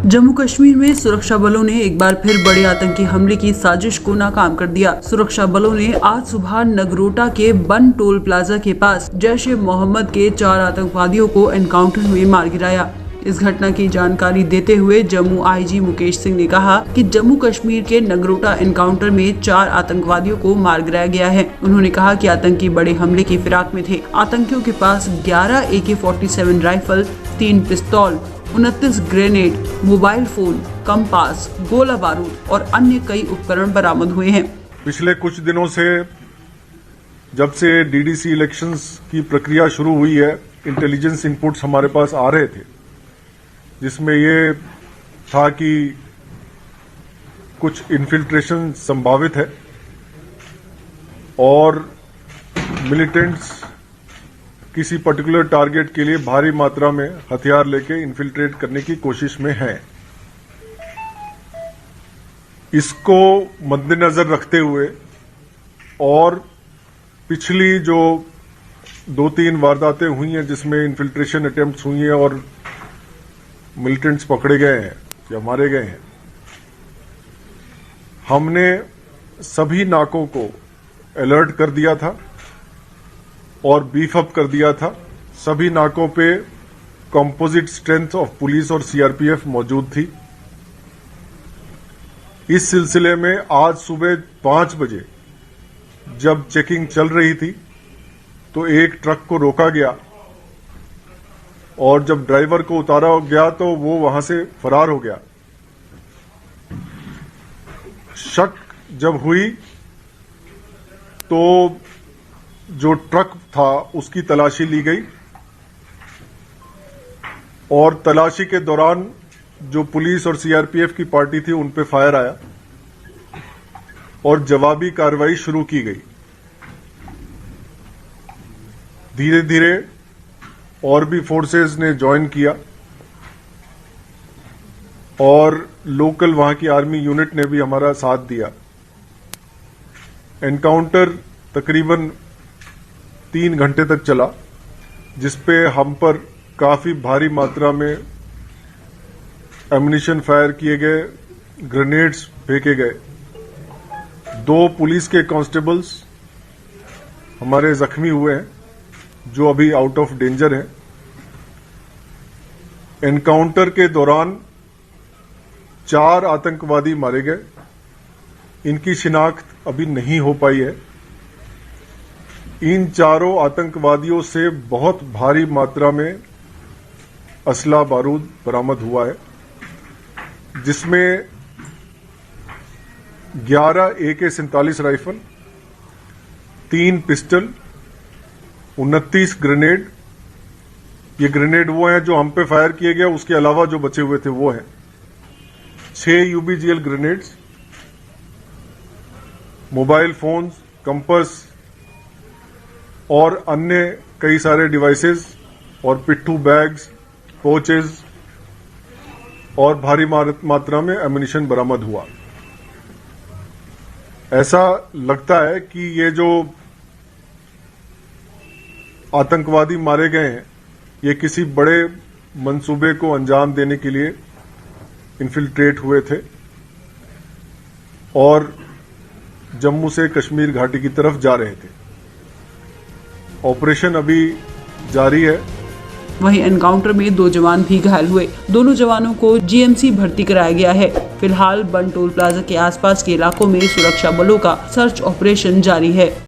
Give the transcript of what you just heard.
जम्मू कश्मीर में सुरक्षा बलों ने एक बार फिर बड़े आतंकी हमले की साजिश को नाकाम कर दिया। सुरक्षा बलों ने आज सुबह नगरोटा के बन टोल प्लाजा के पास जैश ए मोहम्मद के 4 आतंकवादियों को एनकाउंटर में मार गिराया। इस घटना की जानकारी देते हुए जम्मू आईजी मुकेश सिंह ने कहा कि जम्मू कश्मीर के नगरोटा एनकाउंटर में 4 आतंकवादियों को मार गिराया गया है। उन्होंने कहा कि आतंकी बड़े हमले की फिराक में थे। आतंकियों के पास 11 AK-47 राइफल, 3 पिस्तौल, 29 ग्रेनेड, मोबाइल फोन, कंपास, गोला बारूद और अन्य कई उपकरण बरामद हुए हैं। पिछले कुछ दिनों से जब से DDC इलेक्शंस की प्रक्रिया शुरू हुई है, इंटेलिजेंस इनपुट्स हमारे पास आ रहे थे, जिसमें ये था कि कुछ इन्फिल्ट्रेशन संभावित है और मिलिटेंट्स किसी पर्टिकुलर टारगेट के लिए भारी मात्रा में हथियार लेके इन्फिल्ट्रेट करने की कोशिश में हैं। इसको मद्देनजर रखते हुए और पिछली जो 2-3 वारदातें हुई हैं जिसमें इन्फिल्ट्रेशन अटेम्प्ट्स हुई हैं और मिलिटेंट्स पकड़े गए हैं या मारे गए हैं, हमने सभी नाकों को अलर्ट कर दिया था और बीफ अप कर दिया था। सभी नाकों पे कंपोजिट स्ट्रेंथ ऑफ पुलिस और CRPF मौजूद थी। इस सिलसिले में आज सुबह 5 बजे जब चेकिंग चल रही थी तो एक ट्रक को रोका गया और जब ड्राइवर को उतारा गया तो वो वहां से फरार हो गया। शक जब हुई तो जो ट्रक था उसकी तलाशी ली गई और तलाशी के दौरान जो पुलिस और CRPF की पार्टी थी उन पे फायर आया और जवाबी कार्रवाई शुरू की गई। धीरे धीरे और भी फोर्सेस ने ज्वाइन किया और लोकल वहां की आर्मी यूनिट ने भी हमारा साथ दिया। एनकाउंटर तकरीबन 3 घंटे तक चला, जिसपे हम पर काफी भारी मात्रा में एम्युनिशन फायर किए गए, ग्रेनेड्स फेंके गए। 2 पुलिस के कांस्टेबल्स हमारे जख्मी हुए हैं जो अभी आउट ऑफ डेंजर हैं। एनकाउंटर के दौरान 4 आतंकवादी मारे गए। इनकी शिनाख्त अभी नहीं हो पाई है। इन 4 आतंकवादियों से बहुत भारी मात्रा में असला बारूद बरामद हुआ है, जिसमें 11 AK-47 राइफल, 3 पिस्टल, 29 ग्रेनेड। ये ग्रेनेड वो हैं जो हम पे फायर किए गए, उसके अलावा जो बचे हुए थे वो हैं 6 UBGL grenades, mobile phones, compass और अन्य कई सारे डिवाइसेस और पिट्ठू बैग्स, पोचेस और भारी मात्रा में एम्युनिशन बरामद हुआ। ऐसा लगता है कि ये जो आतंकवादी मारे गए हैं ये किसी बड़े मंसूबे को अंजाम देने के लिए इन्फिल्ट्रेट हुए थे और जम्मू से कश्मीर घाटी की तरफ जा रहे थे। ऑपरेशन अभी जारी है। वहीं एनकाउंटर में 2 जवान भी घायल हुए। दोनों जवानों को GMC भर्ती कराया गया है। फिलहाल बन टोल प्लाजा के आसपास के इलाकों में सुरक्षा बलों का सर्च ऑपरेशन जारी है।